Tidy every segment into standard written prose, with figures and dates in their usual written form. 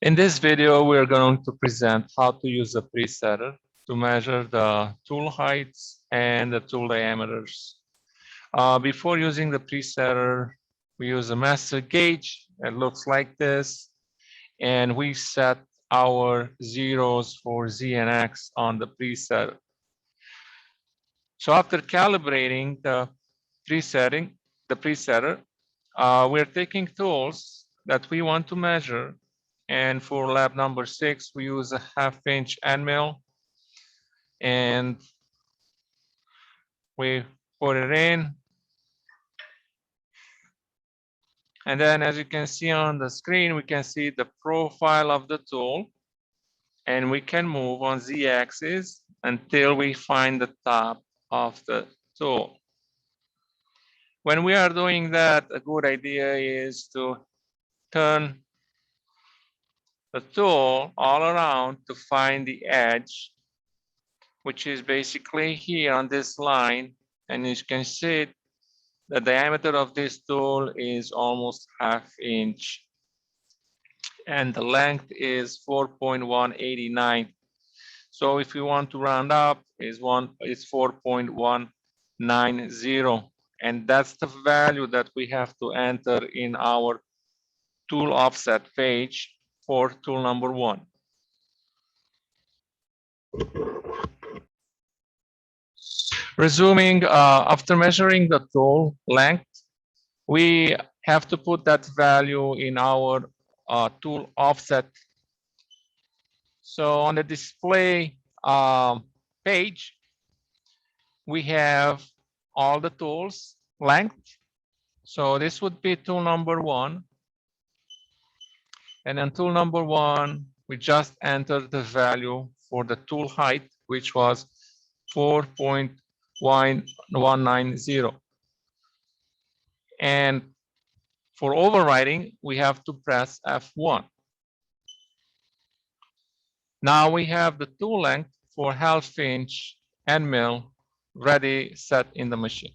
In this video, we're going to present how to use a presetter to measure the tool heights and the tool diameters. Before using the presetter, we use a master gauge. It looks like this, and we set our zeros for Z and X on the presetter. So after calibrating the presetter, we're taking tools that we want to measure. And for lab number 6, we use a 1/2-inch end mill, and we put it in. And then, as you can see on the screen, we can see the profile of the tool, and we can move on Z-axis until we find the top of the tool. When we are doing that, a good idea is to turn the tool all around to find the edge, which is basically here on this line. And you can see the diameter of this tool is almost 1/2 inch, and the length is 4.189. So if you want to round up, it's 4.190, and that's the value that we have to enter in our tool offset page for tool number 1. Resuming, after measuring the tool length, we have to put that value in our tool offset. So on the display page, we have all the tools length. So this would be tool number 1. And then tool number 1, we just entered the value for the tool height, which was 4.190. And for overriding, we have to press F1. Now we have the tool length for 1/2 inch end mill ready, set in the machine.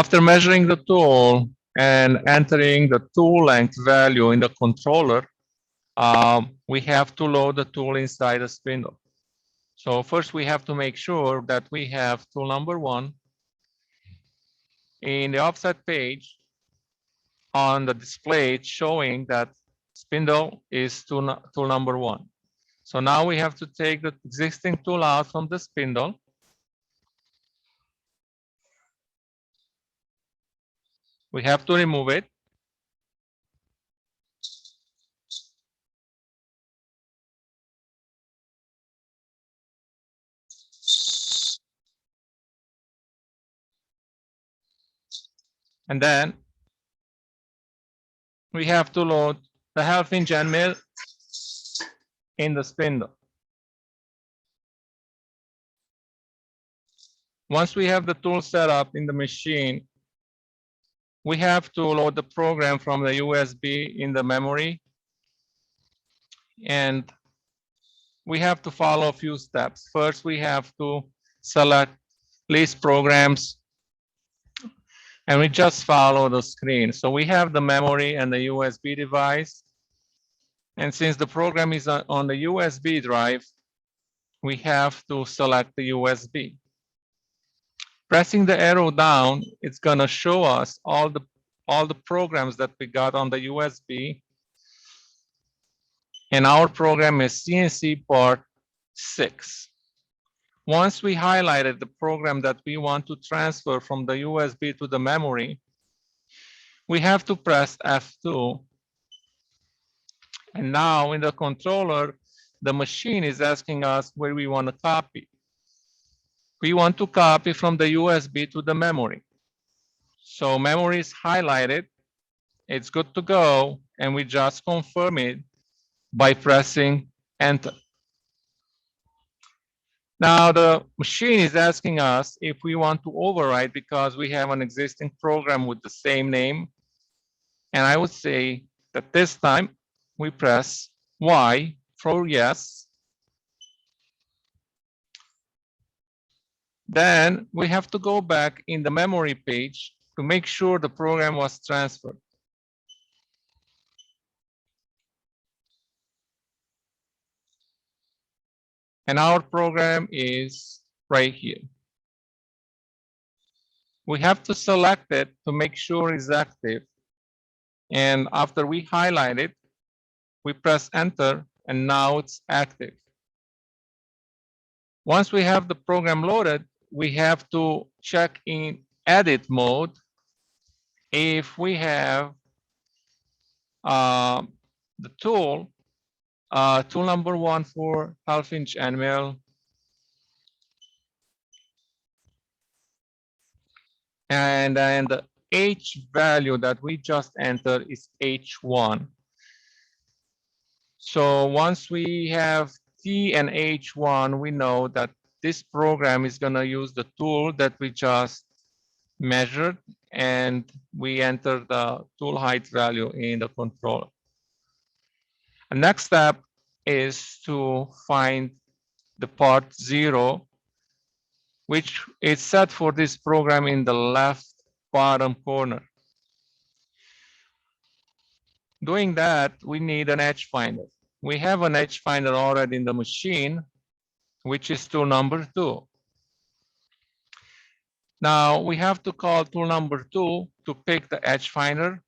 After measuring the tool and entering the tool length value in the controller, we have to load the tool inside the spindle. So first we have to make sure that we have tool number 1 in the offset page. On the display, it's showing that spindle is tool number 1. So now we have to take the existing tool out from the spindle. We have to remove it. And then we have to load the 1/2 inch end mill in the spindle. Once we have the tool set up in the machine, we have to load the program from the USB in the memory. And we have to follow a few steps. First, we have to select list programs, and we just follow the screen. So we have the memory and the USB device. And since the program is on the USB drive, we have to select the USB. Pressing the arrow down, it's gonna show us all the programs that we got on the USB. And our program is CNC part 6. Once we highlighted the program that we want to transfer from the USB to the memory, we have to press F2. And now in the controller, the machine is asking us where we want to copy. We want to copy from the USB to the memory. So memory is highlighted, it's good to go, and we just confirm it by pressing Enter. Now the machine is asking us if we want to override because we have an existing program with the same name. And I would say that this time we press Y for yes. Then we have to go back in the memory page to make sure the program was transferred. And our program is right here. We have to select it to make sure it's active. And after we highlight it, we press enter, and now it's active. Once we have the program loaded, we have to check in edit mode if we have the tool, tool number 1 for 1/2" end mill, and then the H value that we just entered is H1. So once we have T and H1, we know that this program is going to use the tool that we just measured, and we enter the tool height value in the controller. The next step is to find the part 0, which is set for this program in the left bottom corner. Doing that, we need an edge finder. We have an edge finder already in the machine, which is tool number 2. Now we have to call tool number 2 to pick the edge finder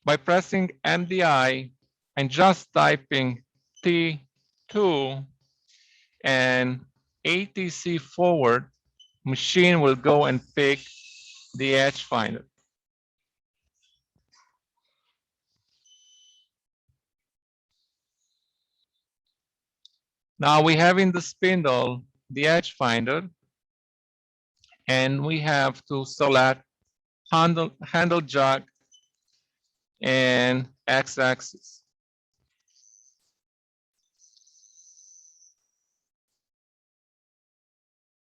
by pressing MDI and just typing T2 and ATC forward. Machine will go and pick the edge finder. Now we have in the spindle the edge finder, and we have to select handle jog and x-axis.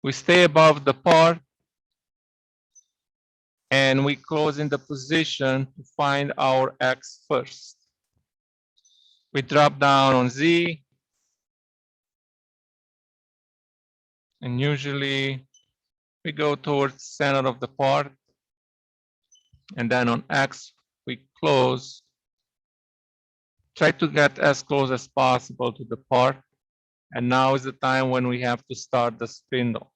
We stay above the part, and we close in the position to find our X first. We drop down on Z, and usually we go towards the center of the part, and then on X we close. Try to get as close as possible to the part, and now is the time when we have to start the spindle.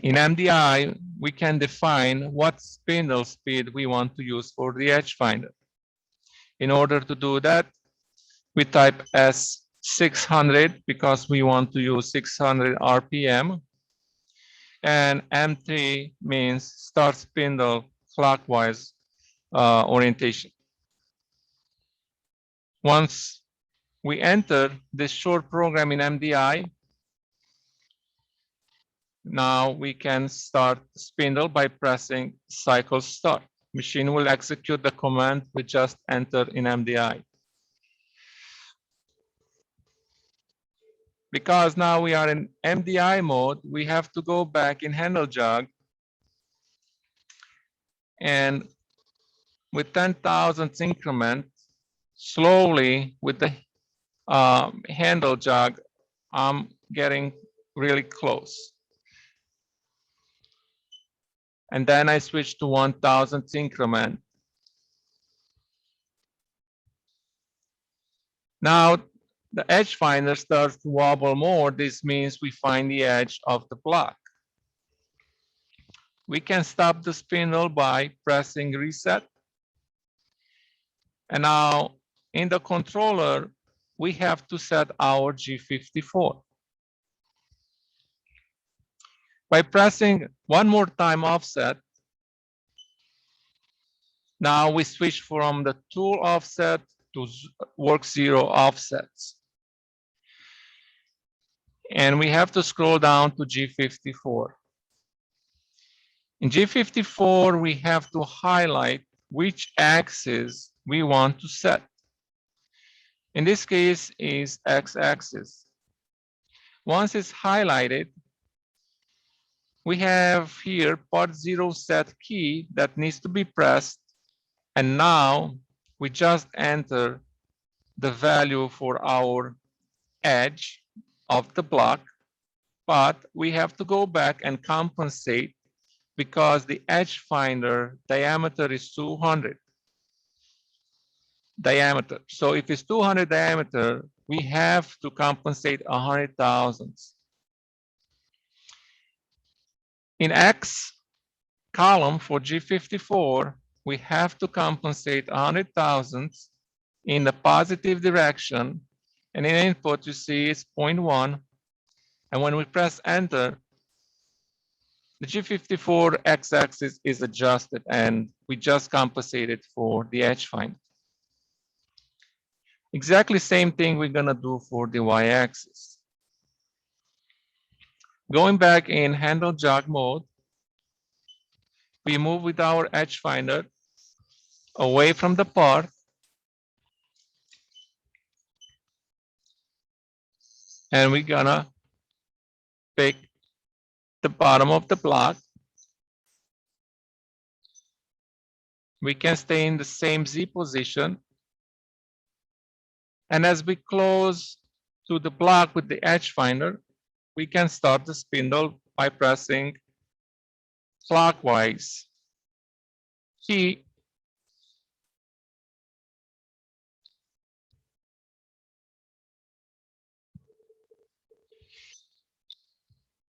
In MDI, we can define what spindle speed we want to use for the edge finder. In order to do that, we type S600 because we want to use 600 RPM. And M3 means start spindle clockwise orientation. Once we enter this short program in MDI, now we can start the spindle by pressing cycle start. Machine will execute the command we just entered in MDI. Because now we are in MDI mode, we have to go back in handle jog, and with 10,000 increment, slowly with the handle jog, I'm getting really close. And then I switch to 1,000 increment. Now the edge finder starts to wobble more. This means we find the edge of the block. We can stop the spindle by pressing reset. And now in the controller, we have to set our G54. By pressing one more time offset, now we switch from the tool offset to work 0 offsets. And we have to scroll down to G54. In G54, we have to highlight which axis we want to set. In this case is X-axis. Once it's highlighted, we have here part 0 set key that needs to be pressed, and now we just enter the value for our edge of the block, but we have to go back and compensate because the edge finder diameter is 200 diameter. So if it's 200 diameter, we have to compensate 100 thousandths. In X column for G54, we have to compensate 100 thousandths in the positive direction. And in input, you see it's 0.1. And when we press enter, the G54 x-axis is adjusted and we just compensated for the edge finder. Exactly same thing we're gonna do for the y-axis. Going back in handle jog mode, we move with our edge finder away from the part and we're gonna pick the bottom of the block. We can stay in the same Z position. And as we close to the block with the edge finder, we can start the spindle by pressing clockwise key.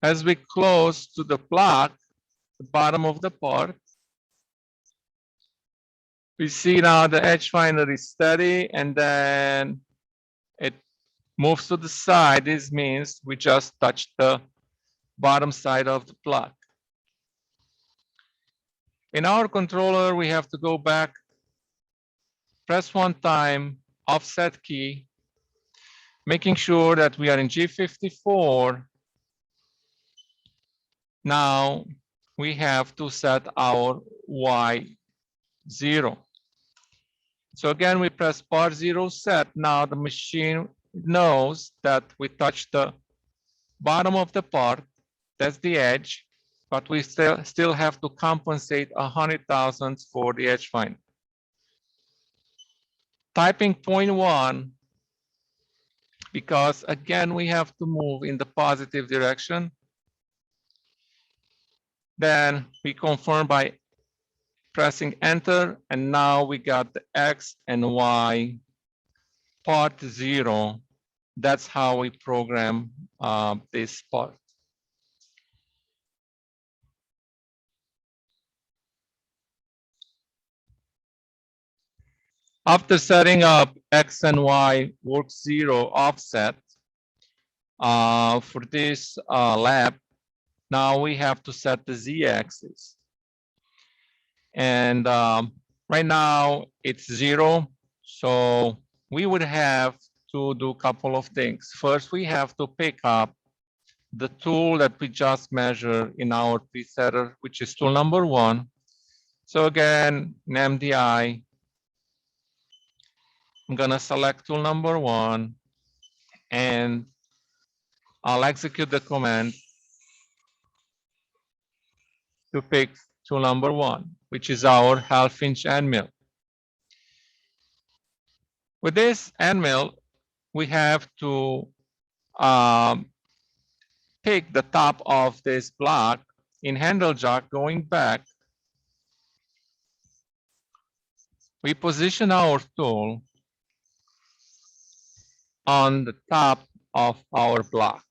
As we close to the block, the bottom of the part, we see now the edge finder is steady and then it moves to the side. This means we just touched the bottom side of the block. In our controller, we have to go back, press one time, offset key, making sure that we are in G54. Now we have to set our Y0. So again, we press part 0 set. Now the machine knows that we touched the bottom of the part, that's the edge, but we still have to compensate 100 thousandths for the edge finder. Typing 0.1, because again, we have to move in the positive direction. Then we confirm by pressing enter, and now we got the X and Y part 0. That's how we program this part. After setting up X and Y work 0 offset for this lab, now we have to set the Z axis. And right now it's 0. So we would have to do a couple of things. First, we have to pick up the tool that we just measured in our presetter, which is tool number 1. So again, in MDI, I'm gonna select tool number 1 and I'll execute the command to pick tool number 1, which is our 1/2 inch end mill. With this end mill, we have to pick the top of this block in handle jog going back. We position our tool on the top of our block.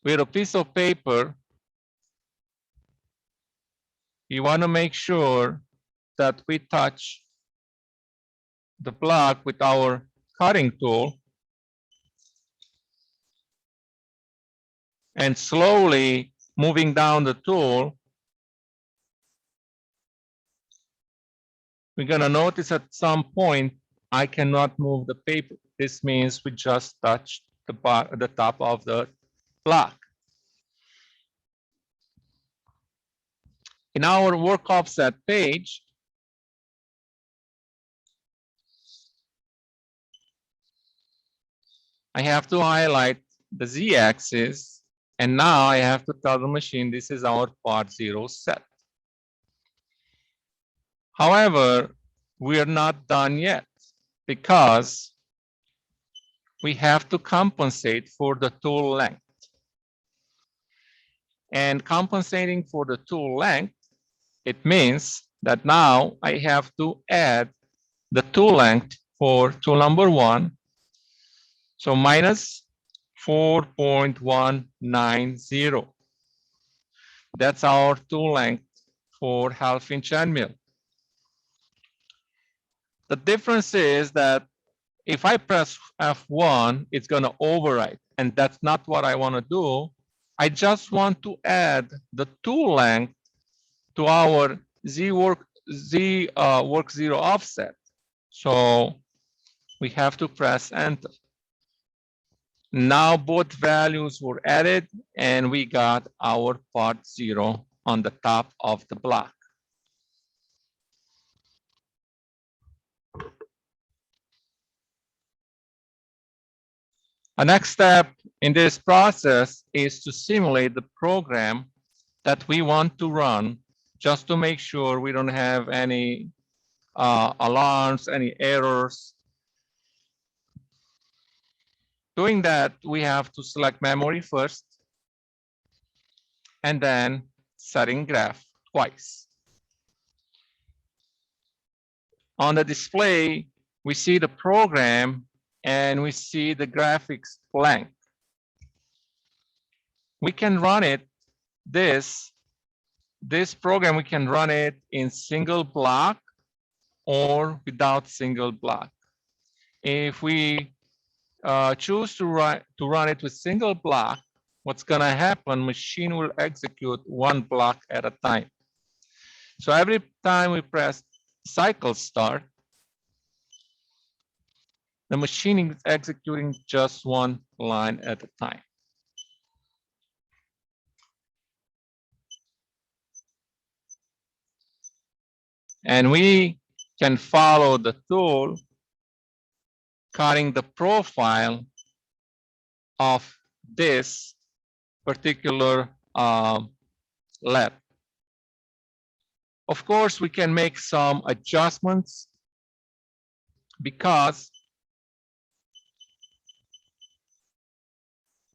With a piece of paper, you want to make sure that we touch the block with our cutting tool and slowly moving down the tool, we're going to notice at some point I cannot move the paper. This means we just touched the top of the block. In our work offset page, I have to highlight the Z-axis, and now I have to tell the machine this is our part 0 set. However, we are not done yet because we have to compensate for the tool length. And compensating for the tool length, it means that now I have to add the tool length for tool number 1. So minus 4.190. That's our tool length for half-inch end mill. The difference is that if I press F1, it's going to overwrite, and that's not what I want to do. I just want to add the tool length to our work 0 offset. So we have to press enter. Now both values were added and we got our part 0 on the top of the block. A next step in this process is to simulate the program that we want to run, just to make sure we don't have any alarms, any errors. Doing that, we have to select memory first, and then setting graph twice. On the display, we see the program and we see the graphics blank. We can run it, this program, we can run it in single block or without single block. If we choose to run it with single block, what's going to happen, machine will execute one block at a time. So every time we press cycle start, the machine is executing just one line at a time. And we can follow the tool, cutting the profile of this particular led. Of course, we can make some adjustments because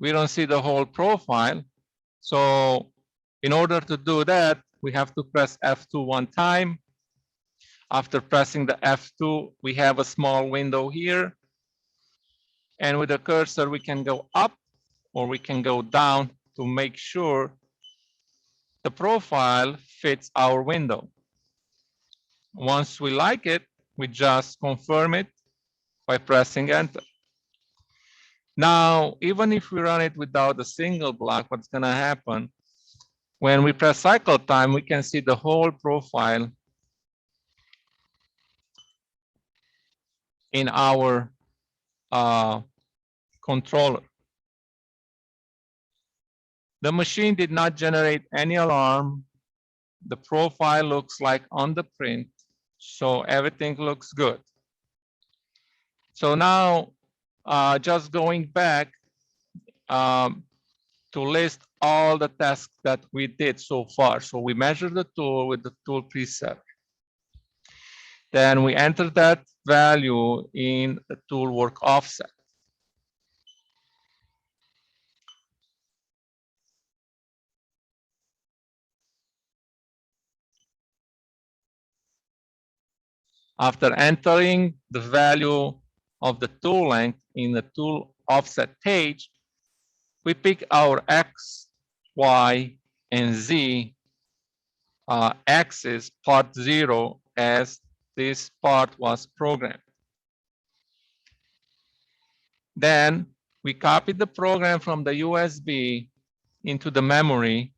we don't see the whole profile. So in order to do that, we have to press F2 one time. After pressing the F2, we have a small window here. And with the cursor, we can go up or we can go down to make sure the profile fits our window. Once we like it, we just confirm it by pressing enter. Now, even if we run it without a single block, what's going to happen? When we press cycle time, we can see the whole profile in our controller. The machine did not generate any alarm. The profile looks like on the print, so everything looks good. So now, just going back to list all the tasks that we did so far. So we measured the tool with the tool preset. Then we enter that value in the tool work offset. After entering the value of the tool length in the tool offset page, we pick our X, Y, and Z axis part 0 as this part was programmed. Then we copied the program from the USB into the memory,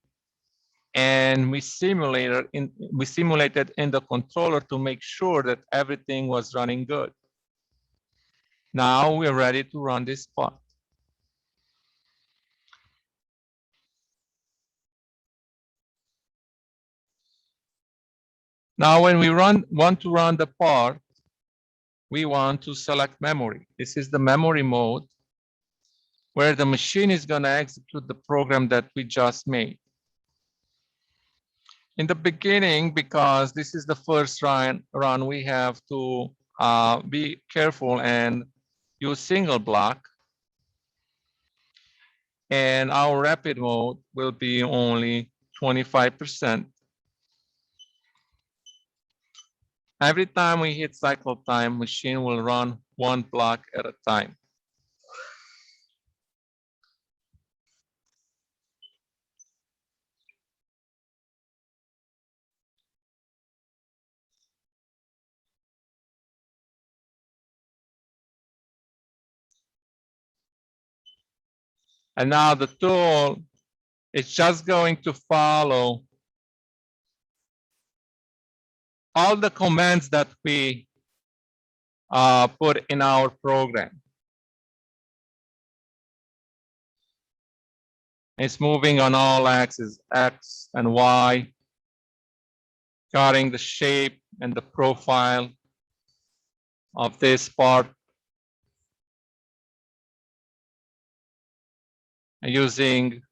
and we simulated in the controller to make sure that everything was running good. Now we're ready to run this part. Now when we want to run the part, we want to select memory. This is the memory mode where the machine is going to execute the program that we just made. In the beginning, because this is the first run, we have to be careful and use single block. and our rapid mode will be only 25%. Every time we hit cycle time, machine will run one block at a time. And now the tool is just going to follow all the commands that we put in our program. It's moving on all axes, X and Y, cutting the shape and the profile of this part using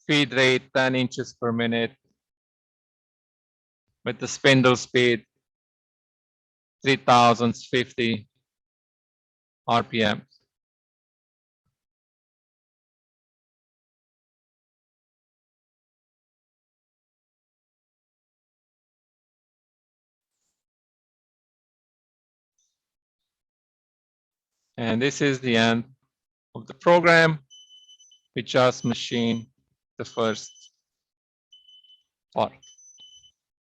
feed rate 10 inches per minute with the spindle speed 3050 RPM. And this is the end of the program. We just machine the first part.